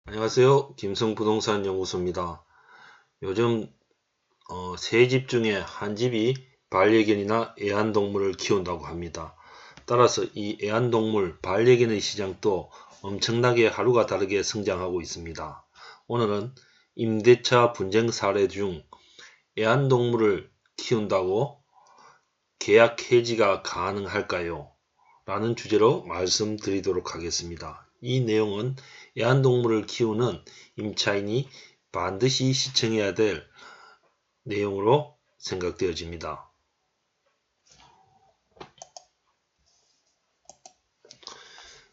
안녕하세요. 김성부동산 연구소입니다. 요즘 세 집 중에 한 집이 반려견이나 애완동물을 키운다고 합니다. 따라서 이 애완동물, 반려견의 시장도 엄청나게 하루가 다르게 성장하고 있습니다. 오늘은 임대차 분쟁 사례 중 애완동물을 키운다고 계약 해지가 가능할까요? 라는 주제로 말씀드리도록 하겠습니다. 이 내용은 애완동물을 키우는 임차인이 반드시 시청해야 될 내용으로 생각되어집니다.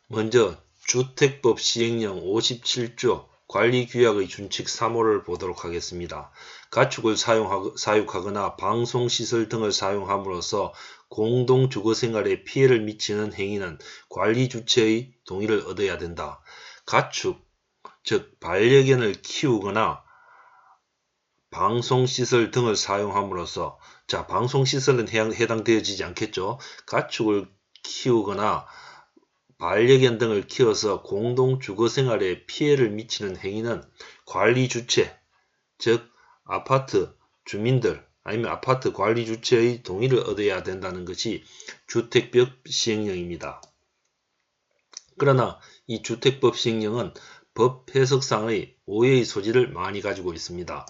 먼저 주택법 시행령 57조 관리규약의 준칙 3호를 보도록 하겠습니다. 가축을 사육하거나 방송시설 등을 사용함으로써 공동주거생활에 피해를 미치는 행위는 관리주체의 동의를 얻어야 된다. 가축, 즉 반려견을 키우거나 방송시설 등을 사용함으로써, 방송시설은 해당되어지지 않겠죠. 가축을 키우거나 반려견 등을 키워서 공동주거생활에 피해를 미치는 행위는 관리주체, 즉 아파트 주민들 아니면 아파트 관리주체의 동의를 얻어야 된다는 것이 주택법 시행령입니다. 그러나 이 주택법 시행령은 법 해석상의 오해의 소지를 많이 가지고 있습니다.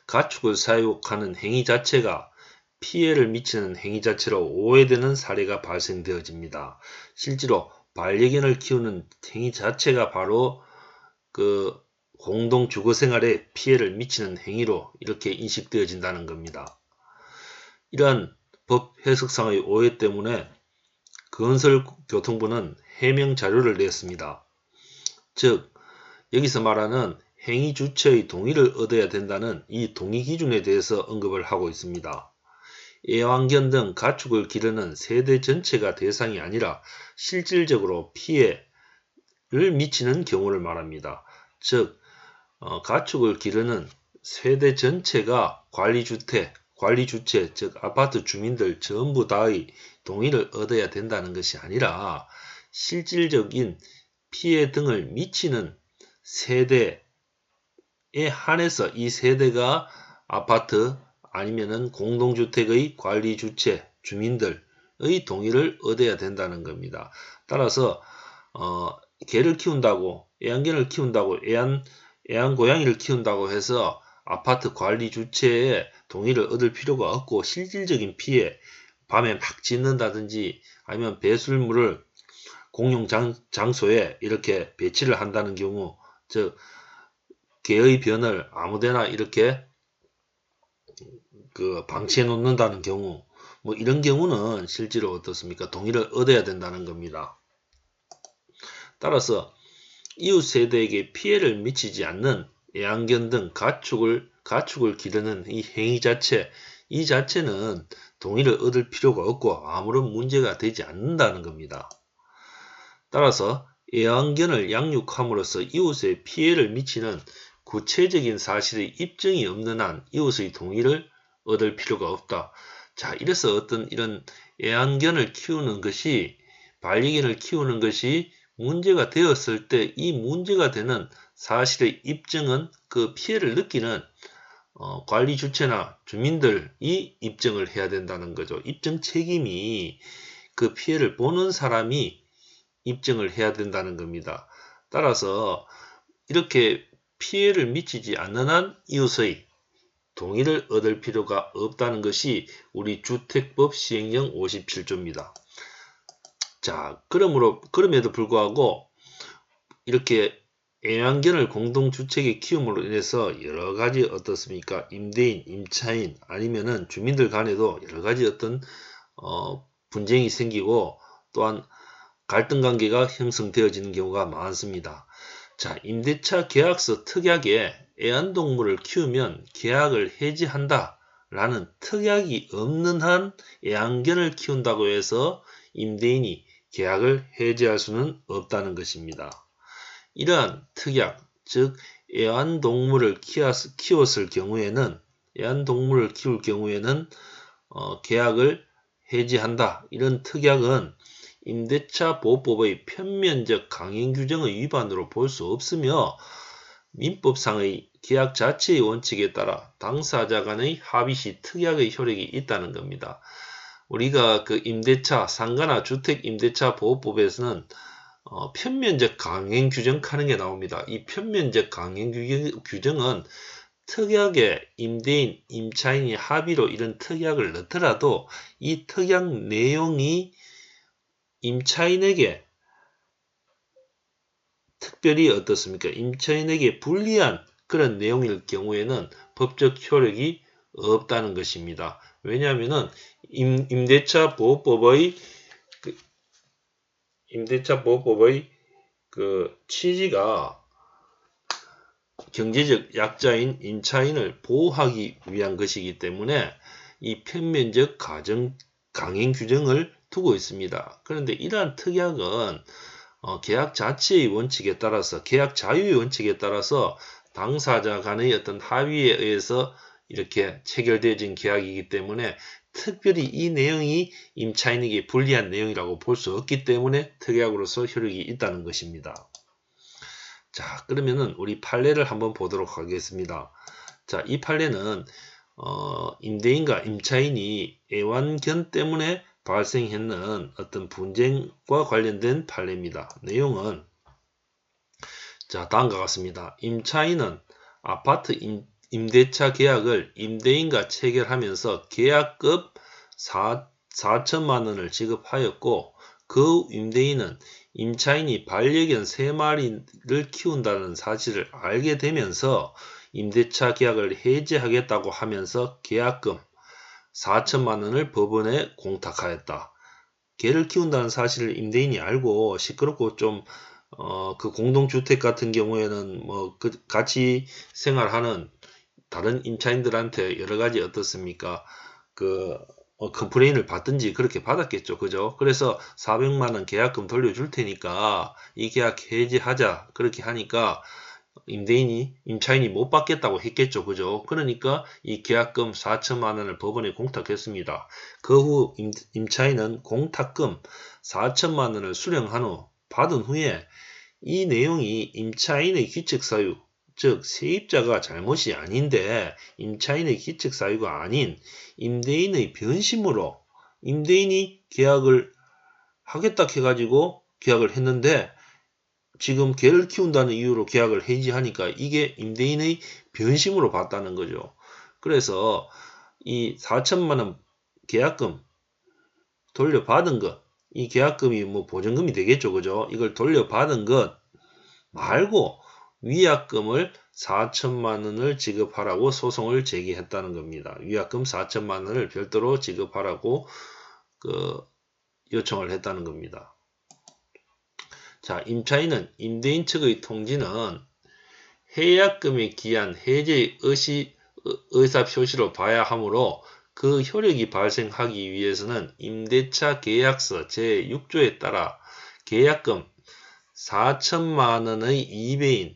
가축을 사육하는 행위 자체가 피해를 미치는 행위 자체로 오해되는 사례가 발생되어집니다. 실제로 반려견을 키우는 행위 자체가 바로 공동 주거 생활에 피해를 미치는 행위로 이렇게 인식되어진다는 겁니다. 이러한 법 해석상의 오해 때문에 건설교통부는 해명 자료를 냈습니다. 즉 여기서 말하는 행위 주체의 동의를 얻어야 된다는 이 동의 기준에 대해서 언급을 하고 있습니다. 애완견 등 가축을 기르는 세대 전체가 대상이 아니라 실질적으로 피해를 미치는 경우를 말합니다. 즉 가축을 기르는 세대 전체가 관리주체, 즉 아파트 주민들 전부 다의 동의를 얻어야 된다는 것이 아니라 실질적인 피해 등을 미치는 세대에 한해서 이 세대가 아파트 아니면은 공동주택의 관리주체 주민들의 동의를 얻어야 된다는 겁니다. 따라서 개를 키운다고, 애완견을 키운다고, 애완고양이를 키운다고 해서 아파트 관리주체의 동의를 얻을 필요가 없고, 실질적인 피해, 밤에 막 짖는다든지 아니면 배설물을 공용 장소에 이렇게 배치를 한다는 경우, 즉 개의 변을 아무데나 이렇게 방치해 놓는다는 경우, 이런 경우는 실제로 어떻습니까? 동의를 얻어야 된다는 겁니다. 따라서 이웃 세대에게 피해를 미치지 않는 애완견 등 가축을 기르는 이 행위 이 자체는 동의를 얻을 필요가 없고 아무런 문제가 되지 않는다는 겁니다. 따라서 애완견을 양육함으로써 이웃에 피해를 미치는 구체적인 사실의 입증이 없는 한 이웃의 동의를 얻을 필요가 없다. 이래서 이런 애완견을 키우는 것이, 반려견을 키우는 것이 문제가 되었을 때 이 문제가 되는 사실의 입증은 그 피해를 느끼는 관리 주체나 주민들이 입증을 해야 된다는 거죠. 입증 책임이 그 피해를 보는 사람이 입증을 해야 된다는 겁니다. 따라서 이렇게 피해를 미치지 않는 한 이웃의 동의를 얻을 필요가 없다는 것이 우리 주택법 시행령 57조입니다. 그럼에도 불구하고 이렇게 애완견을 공동주택에 키움으로 인해서 여러가지 어떻습니까? 임대인, 임차인 아니면은 주민들 간에도 여러가지 분쟁이 생기고 또한 갈등 관계가 형성되어지는 경우가 많습니다. 임대차 계약서 특약에 애완동물을 키우면 계약을 해지한다 라는 특약이 없는 한 애완견을 키운다고 해서 임대인이 계약을 해지할 수는 없다는 것입니다. 이러한 특약, 즉 애완동물을 키웠을 경우에는, 애완동물을 키울 경우에는 계약을 해지한다. 이런 특약은 임대차 보호법의 편면적 강행 규정의 위반으로 볼 수 없으며 민법상의 계약 자체의 원칙에 따라 당사자 간의 합의 시 특약의 효력이 있다는 겁니다. 우리가 그 임대차, 상가나 주택 임대차 보호법에서는 편면적 강행 규정하는 게 나옵니다. 이 편면적 강행 규정은 특약에 임대인, 임차인이 합의로 이런 특약을 넣더라도 이 특약 내용이 임차인에게 특별히 어떻습니까? 임차인에게 불리한 그런 내용일 경우에는 법적 효력이 없다는 것입니다. 왜냐하면은 임대차 보호법의 그 취지가 경제적 약자인 임차인을 보호하기 위한 것이기 때문에 이 편면적 강행 규정을 두고 있습니다. 그런데 이러한 특약은 계약 자체의 원칙에 따라서, 계약 자유의 원칙에 따라서 당사자 간의 어떤 합의에 의해서 이렇게 체결되어진 계약이기 때문에 특별히 이 내용이 임차인에게 불리한 내용이라고 볼 수 없기 때문에 특약으로서 효력이 있다는 것입니다. 자, 그러면은 우리 판례를 한번 보도록 하겠습니다. 자, 이 판례는 임대인과 임차인이 애완견 때문에 발생했는 어떤 분쟁과 관련된 판례입니다. 내용은 자, 다음과 같습니다. 임차인은 아파트 임대차 계약을 임대인과 체결하면서 계약금 4천만 원을 지급하였고 그 임대인은 임차인이 반려견 3마리를 키운다는 사실을 알게 되면서 임대차 계약을 해지하겠다고 하면서 계약금 4천만 원을 법원에 공탁하였다. 개를 키운다는 사실을 임대인이 알고 시끄럽고 좀 그 공동주택 같은 경우에는 뭐 같이 생활하는 다른 임차인들한테 여러 가지 어떻습니까? 컴플레인을 받든지 그렇게 받았겠죠. 그죠? 그래서 400만 원 계약금 돌려줄 테니까 이 계약 해지하자. 그렇게 하니까 임차인이 못 받겠다고 했겠죠. 그죠? 그러니까 이 계약금 4천만 원을 법원에 공탁했습니다. 그 후 임차인은 공탁금 4천만 원을 수령한 후 받은 후에 이 내용이 임차인의 기책사유, 즉 세입자가 잘못이 아닌데 임차인의 기책사유가 아닌 임대인의 변심으로 임대인이 계약을 하겠다 해가지고 계약을 했는데 지금 개를 키운다는 이유로 계약을 해지하니까 이게 임대인의 변심으로 봤다는 거죠. 그래서 이 4천만 원 계약금 돌려받은 것, 이 계약금이 뭐 보증금이 되겠죠. 그죠? 이걸 돌려받은 것 말고 위약금을 4천만 원을 지급하라고 소송을 제기했다는 겁니다. 위약금 4천만 원을 별도로 지급하라고 요청을 했다는 겁니다. 자, 임차인은 임대인 측의 통지는 해약금에 기한 해제의 의사표시로 봐야 하므로 그 효력이 발생하기 위해서는 임대차 계약서 제6조에 따라 계약금 4천만 원의 2배인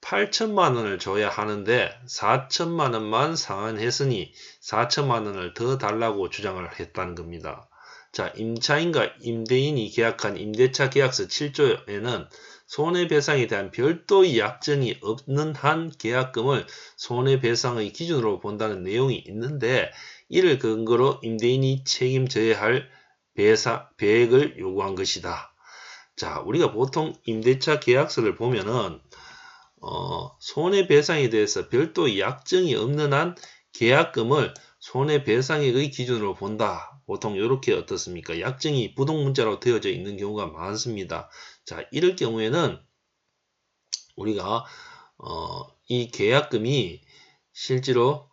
8천만 원을 줘야 하는데 4천만 원만 상환했으니 4천만 원을 더 달라고 주장을 했다는 겁니다. 자, 임차인과 임대인이 계약한 임대차 계약서 7조에는 손해배상에 대한 별도의 약정이 없는 한 계약금을 손해배상의 기준으로 본다는 내용이 있는데 이를 근거로 임대인이 책임져야 할 배액을 요구한 것이다. 자, 우리가 보통 임대차 계약서를 보면은 손해배상에 대해서 별도의 약정이 없는 한 계약금을 손해배상액의 기준으로 본다. 보통 이렇게 어떻습니까? 약정이 부동문자로 되어져 있는 경우가 많습니다. 자, 이럴 경우에는 우리가 이 계약금이 실제로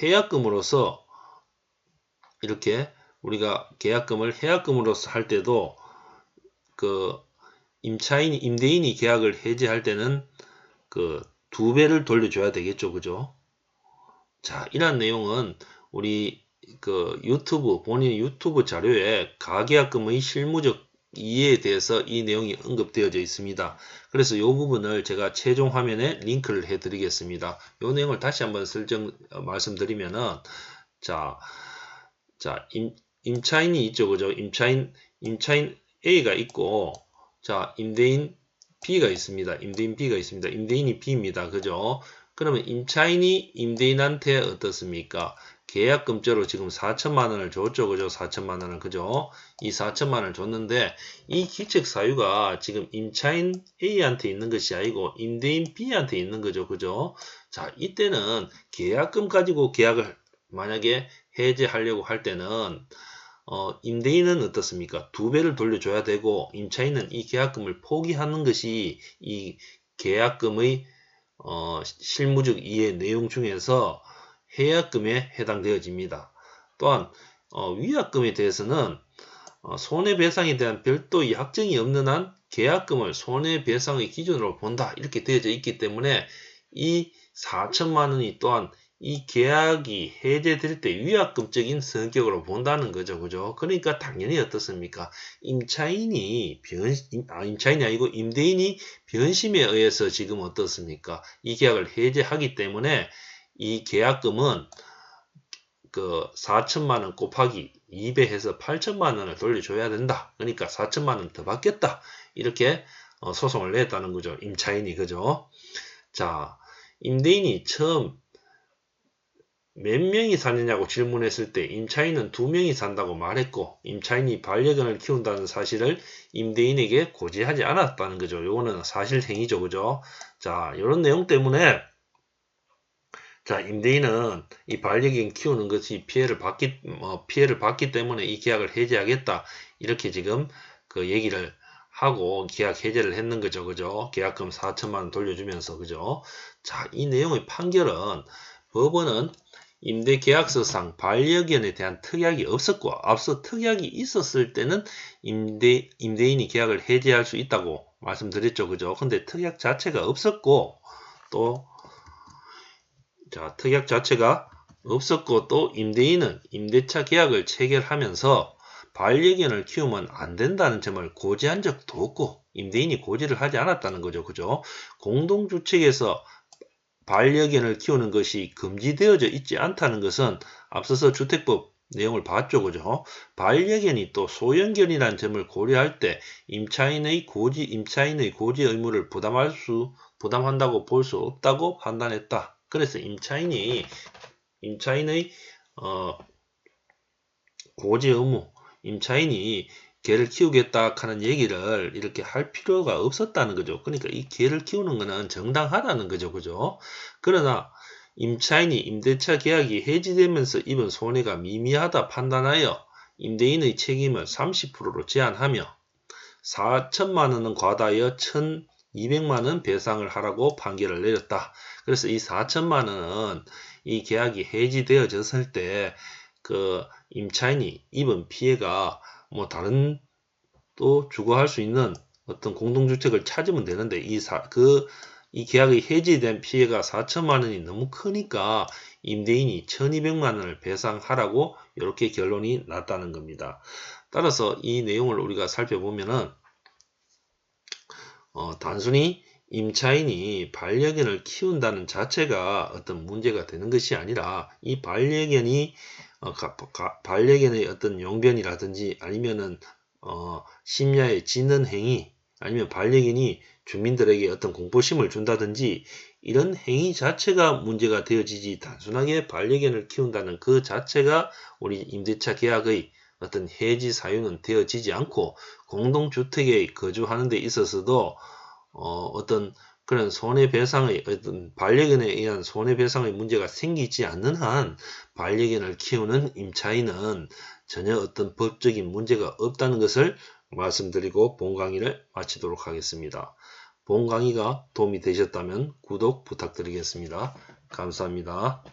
해약금으로서 이렇게 우리가 계약금을 해약금으로서 할 때도 임대인이 계약을 해지할 때는 2배를 돌려줘야 되겠죠. 그죠? 자, 이런 내용은 우리 본인의 유튜브 자료에 가계약금의 실무적 이해에 대해서 이 내용이 언급되어져 있습니다. 그래서 이 부분을 제가 최종 화면에 링크를 해 드리겠습니다. 이 내용을 다시 한번 말씀드리면은, 자, 임차인이 있죠. 그죠? 임차인 A가 있고, 자, 임대인 B가 있습니다. 임대인 B가 있습니다. 임대인이 B입니다. 그죠? 그러면 임차인이 임대인한테 어떻습니까? 계약금죄로 지금 4천만 원을 줬죠. 그죠? 4천만 원을. 그죠? 이 4천만 원을 줬는데, 이 기책 사유가 지금 임차인 A한테 있는 것이 아니고, 임대인 B한테 있는 거죠. 그죠? 자, 이때는 계약금 가지고 계약을 만약에 해제하려고 할 때는, 임대인은 어떻습니까? 2배를 돌려줘야 되고, 임차인은 이 계약금을 포기하는 것이 이 계약금의 실무적 이해 내용 중에서 해약금에 해당되어집니다. 또한 위약금에 대해서는 손해배상에 대한 별도의 약정이 없는 한 계약금을 손해배상의 기준으로 본다 이렇게 되어져 있기 때문에 이 4천만 원이 또한 이 계약이 해제될 때 위약금적인 성격으로 본다는 거죠. 그죠? 그러니까 당연히 어떻습니까? 임차인이 임차인이 아니고 임대인이 변심에 의해서 지금 어떻습니까? 이 계약을 해제하기 때문에 이 계약금은 그 4천만 원 곱하기 2배 해서 8천만 원을 돌려줘야 된다. 그러니까 4천만 원 더 받겠다. 이렇게 소송을 냈다는 거죠. 임차인이. 그죠? 자, 임대인이 처음 몇 명이 사느냐고 질문했을 때 임차인은 2명이 산다고 말했고, 임차인이 반려견을 키운다는 사실을 임대인에게 고지하지 않았다는 거죠. 요거는 사실행위죠. 그죠? 자, 요런 내용 때문에 자, 임대인은 이 반려견 키우는 것이 피해를 받기 때문에 이 계약을 해제하겠다. 이렇게 지금 그 얘기를 하고 계약 해제를 했는 거죠. 그죠? 계약금 4천만 원 돌려주면서. 그죠? 자, 이 내용의 판결은 법원은 임대계약서상 반려견에 대한 특약이 없었고, 앞서 특약이 있었을 때는 임대인이 계약을 해제할 수 있다고 말씀드렸죠. 그죠? 근데 특약 자체가 없었고, 또 자, 특약 자체가 없었고, 또 임대인은 임대차 계약을 체결하면서 반려견을 키우면 안 된다는 점을 고지한 적도 없고, 임대인이 고지를 하지 않았다는 거죠. 그죠? 공동주택에서 반려견을 키우는 것이 금지되어져 있지 않다는 것은 앞서서 주택법 내용을 봤죠. 그죠? 반려견이 또 소형견이라는 점을 고려할 때 임차인의 고지 의무를 부담한다고 볼 수 없다고 판단했다. 그래서 임차인의 고지 의무, 임차인이 개를 키우겠다 하는 얘기를 이렇게 할 필요가 없었다는 거죠. 그러니까 이 개를 키우는 것은 정당하다는 거죠. 그죠? 그러나 임차인이 임대차 계약이 해지되면서 입은 손해가 미미하다 판단하여 임대인의 책임을 30%로 제한하며 4천만 원은 과다하여 1,200만 원 배상을 하라고 판결을 내렸다. 그래서 이 4천만 원은 이 계약이 해지되어졌을 때 그 임차인이 입은 피해가 뭐 다른 또 주거할 수 있는 어떤 공동주택을 찾으면 되는데 이 계약이 해지된 피해가 4천만 원이 너무 크니까 임대인이 1,200만 원을 배상하라고 이렇게 결론이 났다는 겁니다. 따라서 이 내용을 우리가 살펴보면은 단순히 임차인이 반려견을 키운다는 자체가 어떤 문제가 되는 것이 아니라 이 반려견이 반려견의 어떤 용변이라든지 아니면은 심야에 짖는 행위 아니면 반려견이 주민들에게 어떤 공포심을 준다든지 이런 행위 자체가 문제가 되어지지 단순하게 반려견을 키운다는 그 자체가 우리 임대차 계약의 어떤 해지 사유는 되어지지 않고 공동주택에 거주하는 데 있어서도 어떤 그런 손해배상의 어떤 반려견에 의한 손해배상의 문제가 생기지 않는 한 반려견을 키우는 임차인은 전혀 어떤 법적인 문제가 없다는 것을 말씀드리고 본 강의를 마치도록 하겠습니다. 본 강의가 도움이 되셨다면 구독 부탁드리겠습니다. 감사합니다.